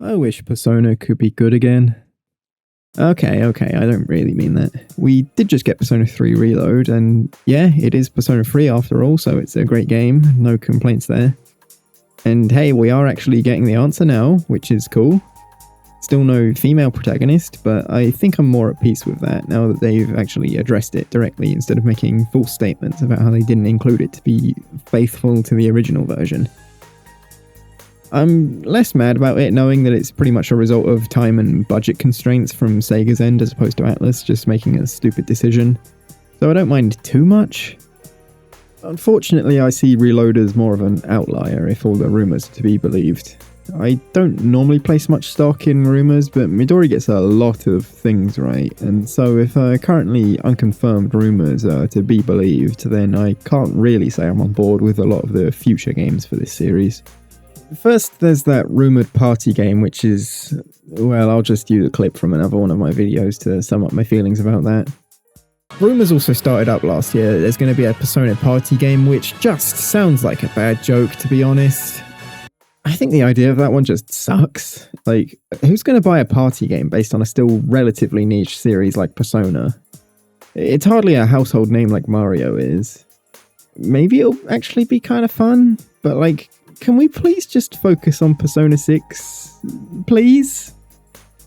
I wish Persona could be good again. Okay, I don't really mean that. We did just get Persona 3 Reload, and yeah, it is Persona 3 after all, so it's a great game, no complaints there. And hey, we are actually getting the answer now, which is cool. Still no female protagonist, but I think I'm more at peace with that now that they've actually addressed it directly instead of making false statements about how they didn't include it to be faithful to the original version. I'm less mad about it knowing that it's pretty much a result of time and budget constraints from Sega's end as opposed to Atlus just making a stupid decision, so I don't mind too much. Unfortunately, I see Reload as more of an outlier if all the rumours are to be believed. I don't normally place much stock in rumours, but Midori gets a lot of things right, and so if currently unconfirmed rumours are to be believed, then I can't really say I'm on board with a lot of the future games for this series. First, there's that rumoured party game, which is, well, I'll just use a clip from another one of my videos to sum up my feelings about that. Rumours also started up last year. There's going to be a Persona party game, which just sounds like a bad joke, to be honest. I think the idea of that one just sucks. Like, who's going to buy a party game based on a still relatively niche series like Persona? It's hardly a household name like Mario is. Maybe it'll actually be kind of fun, but like, can we please just focus on Persona 6? Please?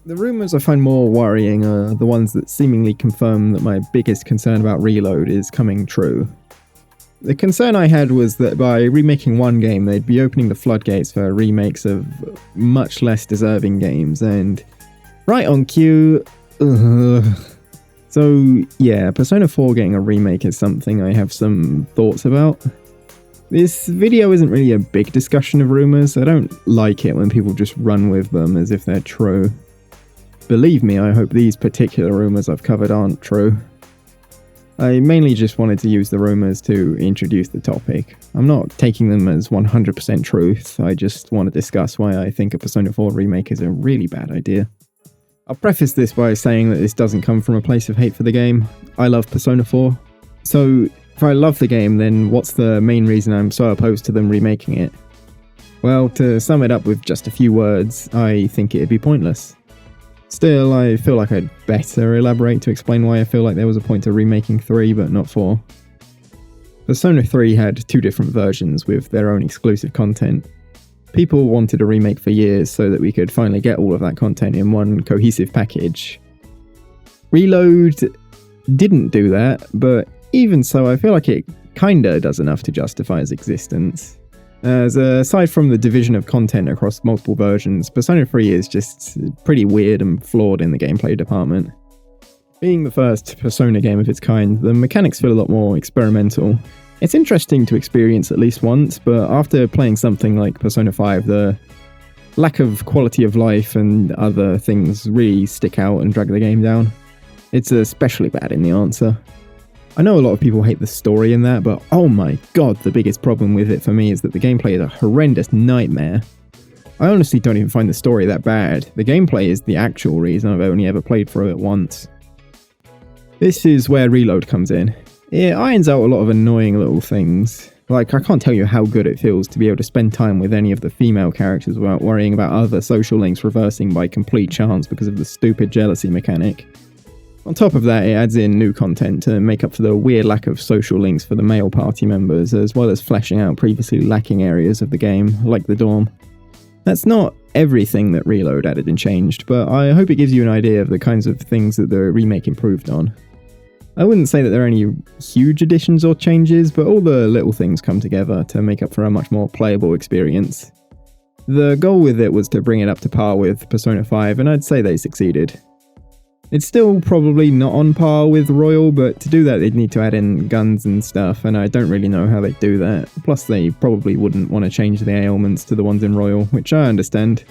The rumours I find more worrying are the ones that seemingly confirm that my biggest concern about Reload is coming true. The concern I had was that by remaking one game, they'd be opening the floodgates for remakes of much less deserving games, and right on cue, So yeah, Persona 4 getting a remake is something I have some thoughts about. This video isn't really a big discussion of rumours. I don't like it when people just run with them as if they're true. Believe me, I hope these particular rumours I've covered aren't true. I mainly just wanted to use the rumours to introduce the topic. I'm not taking them as 100% truth, I just want to discuss why I think a Persona 4 remake is a really bad idea. I'll preface this by saying that this doesn't come from a place of hate for the game. I love Persona 4. So, if I love the game, then what's the main reason I'm so opposed to them remaking it? Well, to sum it up with just a few words, I think it'd be pointless. Still, I feel like I'd better elaborate to explain why I feel like there was a point to remaking 3, but not 4. Persona 3 had two different versions with their own exclusive content. People wanted a remake for years so that we could finally get all of that content in one cohesive package. Reload didn't do that, but even so, I feel like it kinda does enough to justify its existence. As aside from the division of content across multiple versions, Persona 3 is just pretty weird and flawed in the gameplay department. Being the first Persona game of its kind, the mechanics feel a lot more experimental. It's interesting to experience at least once, but after playing something like Persona 5, the lack of quality of life and other things really stick out and drag the game down. It's especially bad in the answer. I know a lot of people hate the story in that, but oh my god, the biggest problem with it for me is that the gameplay is a horrendous nightmare. I honestly don't even find the story that bad. The gameplay is the actual reason I've only ever played through it once. This is where Reload comes in. It irons out a lot of annoying little things. Like, I can't tell you how good it feels to be able to spend time with any of the female characters without worrying about other social links reversing by complete chance because of the stupid jealousy mechanic. On top of that, it adds in new content to make up for the weird lack of social links for the male party members, as well as fleshing out previously lacking areas of the game, like the dorm. That's not everything that Reload added and changed, but I hope it gives you an idea of the kinds of things that the remake improved on. I wouldn't say that there are any huge additions or changes, but all the little things come together to make up for a much more playable experience. The goal with it was to bring it up to par with Persona 5, and I'd say they succeeded. It's still probably not on par with Royal, but to do that they'd need to add in guns and stuff, and I don't really know how they'd do that. Plus they probably wouldn't want to change the ailments to the ones in Royal, which I understand.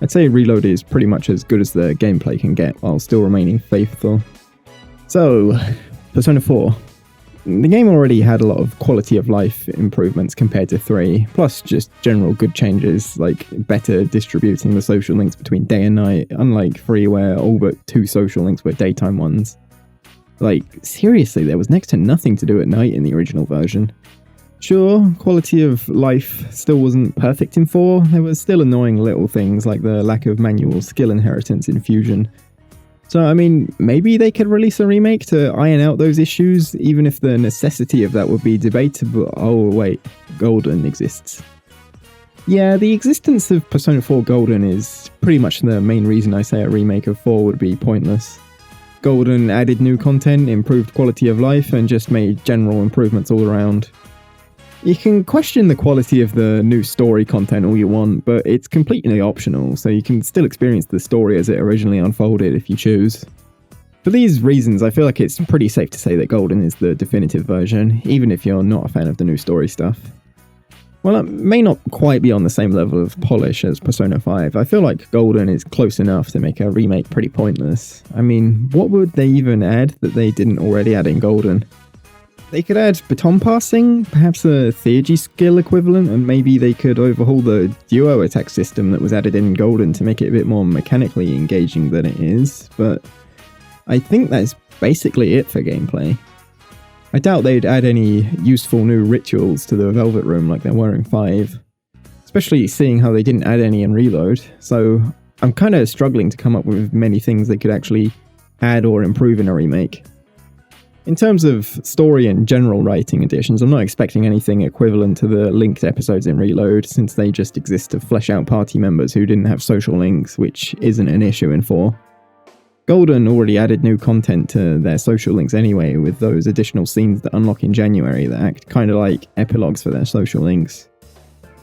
I'd say Reload is pretty much as good as the gameplay can get, while still remaining faithful. So, Persona 4. The game already had a lot of quality of life improvements compared to 3, plus just general good changes, like better distributing the social links between day and night, unlike 3 where all but 2 social links were daytime ones. Like, seriously, there was next to nothing to do at night in the original version. Sure, quality of life still wasn't perfect in 4, there were still annoying little things like the lack of manual skill inheritance in Fusion. So, I mean, maybe they could release a remake to iron out those issues, even if the necessity of that would be debatable. Oh, wait, Golden exists. Yeah, the existence of Persona 4 Golden is pretty much the main reason I say a remake of 4 would be pointless. Golden added new content, improved quality of life, and just made general improvements all around. You can question the quality of the new story content all you want, but it's completely optional, so you can still experience the story as it originally unfolded if you choose. For these reasons, I feel like it's pretty safe to say that Golden is the definitive version, even if you're not a fan of the new story stuff. While it may not quite be on the same level of polish as Persona 5, I feel like Golden is close enough to make a remake pretty pointless. I mean, what would they even add that they didn't already add in Golden? They could add baton passing, perhaps a theurgy skill equivalent, and maybe they could overhaul the duo attack system that was added in Golden to make it a bit more mechanically engaging than it is, but I think that's basically it for gameplay. I doubt they'd add any useful new rituals to the Velvet Room like there were in 5, especially seeing how they didn't add any in Reload, so I'm kind of struggling to come up with many things they could actually add or improve in a remake. In terms of story and general writing additions, I'm not expecting anything equivalent to the linked episodes in Reload, since they just exist to flesh out party members who didn't have social links, which isn't an issue in 4. Golden already added new content to their social links anyway, with those additional scenes that unlock in January that act kind of like epilogues for their social links.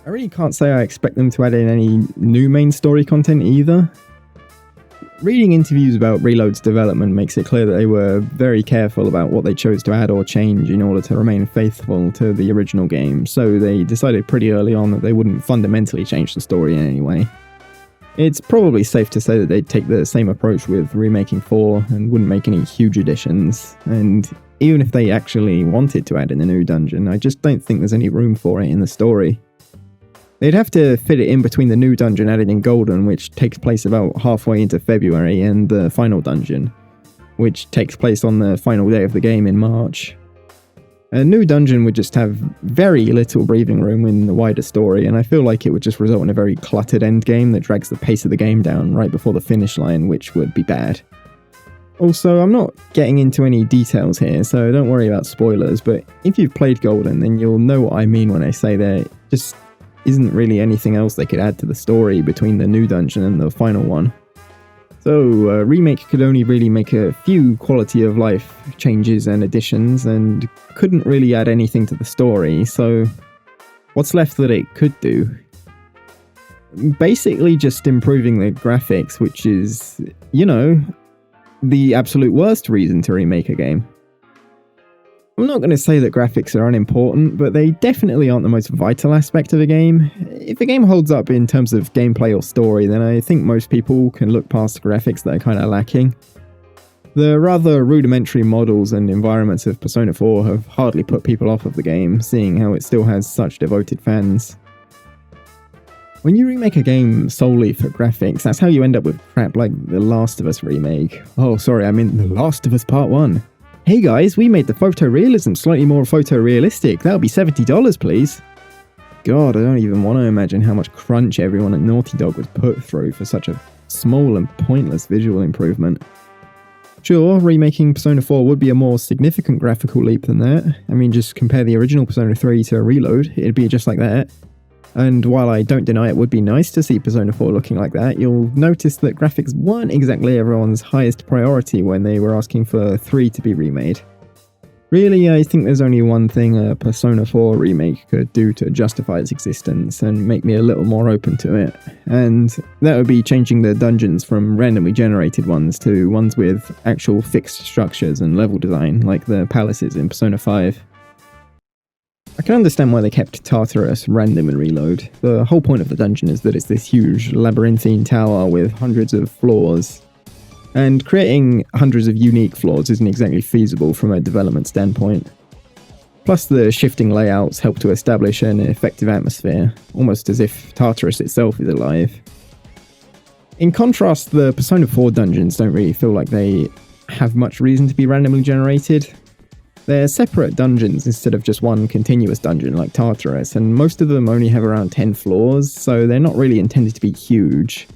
I really can't say I expect them to add in any new main story content either. Reading interviews about Reload's development makes it clear that they were very careful about what they chose to add or change in order to remain faithful to the original game, so they decided pretty early on that they wouldn't fundamentally change the story in any way. It's probably safe to say that they'd take the same approach with remaking 4 and wouldn't make any huge additions, and even if they actually wanted to add in a new dungeon, I just don't think there's any room for it in the story. They'd have to fit it in between the new dungeon added in Golden, which takes place about halfway into February, and the final dungeon, which takes place on the final day of the game in March. A new dungeon would just have very little breathing room in the wider story, and I feel like it would just result in a very cluttered endgame that drags the pace of the game down right before the finish line, which would be bad. Also, I'm not getting into any details here, so don't worry about spoilers, but if you've played Golden, then you'll know what I mean when I say there just isn't really anything else they could add to the story between the new dungeon and the final one. So, a remake could only really make a few quality of life changes and additions, and couldn't really add anything to the story, so what's left that it could do? Basically just improving the graphics, which is, you know, the absolute worst reason to remake a game. I'm not going to say that graphics are unimportant, but they definitely aren't the most vital aspect of a game. If a game holds up in terms of gameplay or story, then I think most people can look past the graphics that are kind of lacking. The rather rudimentary models and environments of Persona 4 have hardly put people off of the game, seeing how it still has such devoted fans. When you remake a game solely for graphics, that's how you end up with crap like The Last of Us remake. Oh, sorry, I mean The Last of Us Part 1. Hey guys, we made the photorealism slightly more photorealistic. That'll be $70, please. God, I don't even want to imagine how much crunch everyone at Naughty Dog was put through for such a small and pointless visual improvement. Sure, remaking Persona 4 would be a more significant graphical leap than that. I mean, just compare the original Persona 3 to Reload, it'd be just like that. And while I don't deny it would be nice to see Persona 4 looking like that, you'll notice that graphics weren't exactly everyone's highest priority when they were asking for 3 to be remade. Really, I think there's only one thing a Persona 4 remake could do to justify its existence and make me a little more open to it, and that would be changing the dungeons from randomly generated ones to ones with actual fixed structures and level design, like the palaces in Persona 5. I can understand why they kept Tartarus random in Reload. The whole point of the dungeon is that it's this huge labyrinthine tower with hundreds of floors, and creating hundreds of unique floors isn't exactly feasible from a development standpoint. Plus the shifting layouts help to establish an effective atmosphere, almost as if Tartarus itself is alive. In contrast, the Persona 4 dungeons don't really feel like they have much reason to be randomly generated. They're separate dungeons instead of just one continuous dungeon like Tartarus, and most of them only have around 10 floors, so they're not really intended to be huge.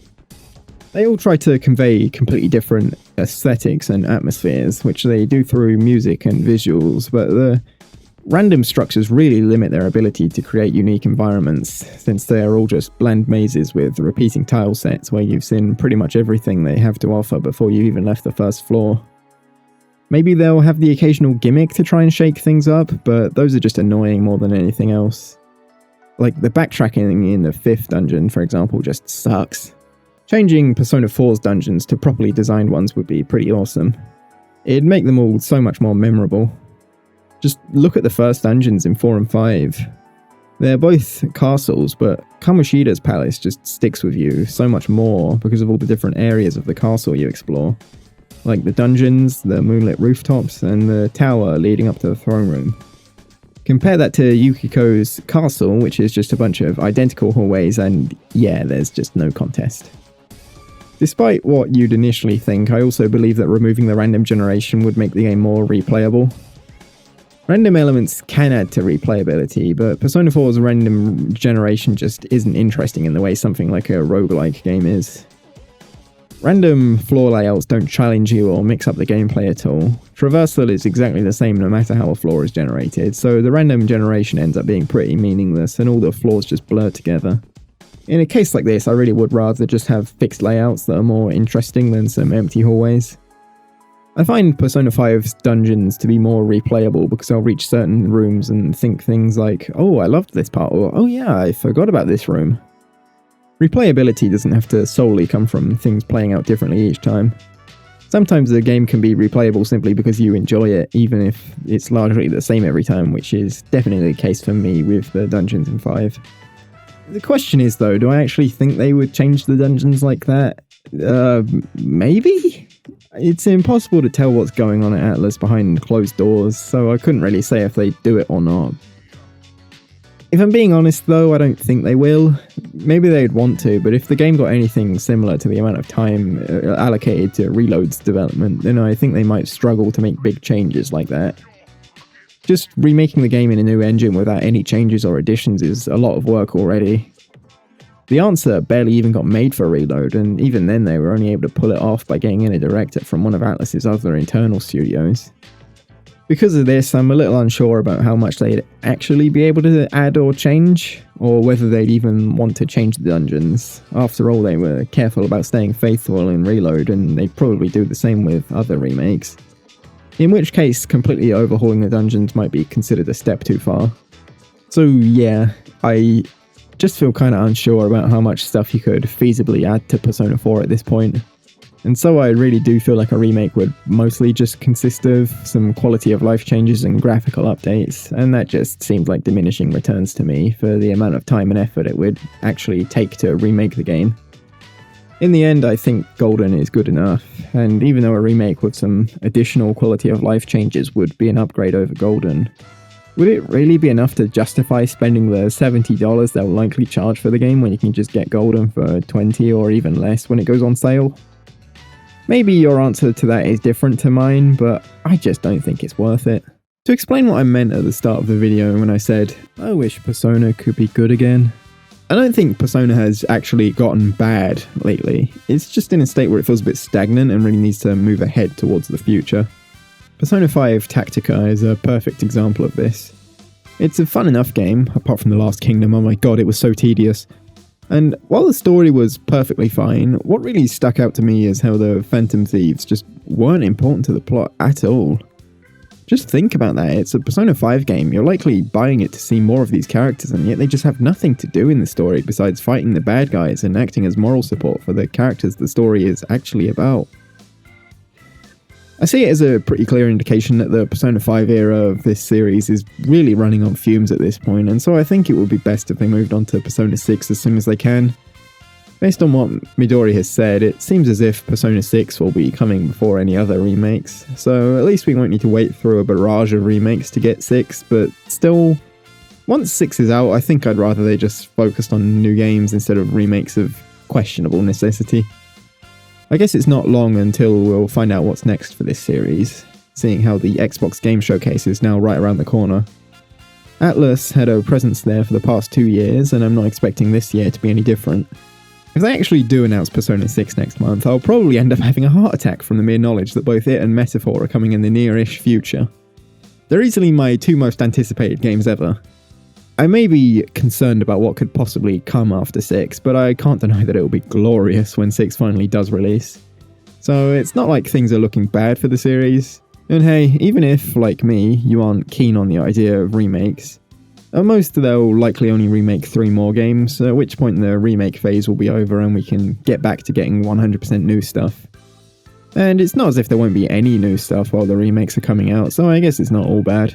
They all try to convey completely different aesthetics and atmospheres, which they do through music and visuals, but the random structures really limit their ability to create unique environments, since they are all just bland mazes with repeating tile sets where you've seen pretty much everything they have to offer before you even left the first floor. Maybe they'll have the occasional gimmick to try and shake things up, but those are just annoying more than anything else. Like the backtracking in the 5th dungeon, for example, just sucks. Changing Persona 4's dungeons to properly designed ones would be pretty awesome. It'd make them all so much more memorable. Just look at the first dungeons in 4 and 5. They're both castles, but Kamoshida's palace just sticks with you so much more because of all the different areas of the castle you explore. Like the dungeons, the moonlit rooftops, and the tower leading up to the throne room. Compare that to Yukiko's castle, which is just a bunch of identical hallways, and yeah, there's just no contest. Despite what you'd initially think, I also believe that removing the random generation would make the game more replayable. Random elements can add to replayability, but Persona 4's random generation just isn't interesting in the way something like a roguelike game is. Random floor layouts don't challenge you or mix up the gameplay at all. Traversal is exactly the same no matter how a floor is generated, so the random generation ends up being pretty meaningless and all the floors just blur together. In a case like this, I really would rather just have fixed layouts that are more interesting than some empty hallways. I find Persona 5's dungeons to be more replayable because I'll reach certain rooms and think things like, oh, I loved this part, or oh yeah, I forgot about this room. Replayability doesn't have to solely come from things playing out differently each time. Sometimes the game can be replayable simply because you enjoy it, even if it's largely the same every time, which is definitely the case for me with the dungeons in 5. The question is though, do I actually think they would change the dungeons like that? Maybe? It's impossible to tell what's going on at Atlus behind closed doors, so I couldn't really say if they do it or not. If I'm being honest though, I don't think they will. Maybe they'd want to, but if the game got anything similar to the amount of time allocated to Reload's development, then I think they might struggle to make big changes like that. Just remaking the game in a new engine without any changes or additions is a lot of work already. The answer barely even got made for Reload, and even then they were only able to pull it off by getting in a director from one of Atlus's other internal studios. Because of this, I'm a little unsure about how much they'd actually be able to add or change, or whether they'd even want to change the dungeons. After all, they were careful about staying faithful in Reload, and they'd probably do the same with other remakes. In which case, completely overhauling the dungeons might be considered a step too far. So yeah, I just feel kind of unsure about how much stuff you could feasibly add to Persona 4 at this point. And so I really do feel like a remake would mostly just consist of some quality of life changes and graphical updates, and that just seems like diminishing returns to me for the amount of time and effort it would actually take to remake the game. In the end, I think Golden is good enough, and even though a remake with some additional quality of life changes would be an upgrade over Golden, would it really be enough to justify spending the $70 they'll likely charge for the game when you can just get Golden for $20 or even less when it goes on sale? Maybe your answer to that is different to mine, but I just don't think it's worth it. To explain what I meant at the start of the video when I said, I wish Persona could be good again, I don't think Persona has actually gotten bad lately. It's just in a state where it feels a bit stagnant and really needs to move ahead towards the future. Persona 5 Tactica is a perfect example of this. It's a fun enough game, apart from the Last Kingdom. Oh my god, it was so tedious. And while the story was perfectly fine, what really stuck out to me is how the Phantom Thieves just weren't important to the plot at all. Just think about that, it's a Persona 5 game, you're likely buying it to see more of these characters, and yet they just have nothing to do in the story besides fighting the bad guys and acting as moral support for the characters the story is actually about. I see it as a pretty clear indication that the Persona 5 era of this series is really running on fumes at this point, and so I think it would be best if they moved on to Persona 6 as soon as they can. Based on what Midori has said, it seems as if Persona 6 will be coming before any other remakes, so at least we won't need to wait through a barrage of remakes to get 6, but still, once 6 is out, I think I'd rather they just focused on new games instead of remakes of questionable necessity. I guess it's not long until we'll find out what's next for this series. seeing how the Xbox Game Showcase is now right around the corner. Atlus had a presence there for the past 2 years, and I'm not expecting this year to be any different. If they actually do announce Persona 6 next month, I'll probably end up having a heart attack from the mere knowledge that both it and Metaphor are coming in the near-ish future. They're easily my 2 most anticipated games ever. I may be concerned about what could possibly come after 6, but I can't deny that it will be glorious when 6 finally does release. So it's not like things are looking bad for the series. And hey, even if, like me, you aren't keen on the idea of remakes, at most they'll likely only remake 3 more games, at which point the remake phase will be over and we can get back to getting 100% new stuff. And it's not as if there won't be any new stuff while the remakes are coming out, so I guess it's not all bad.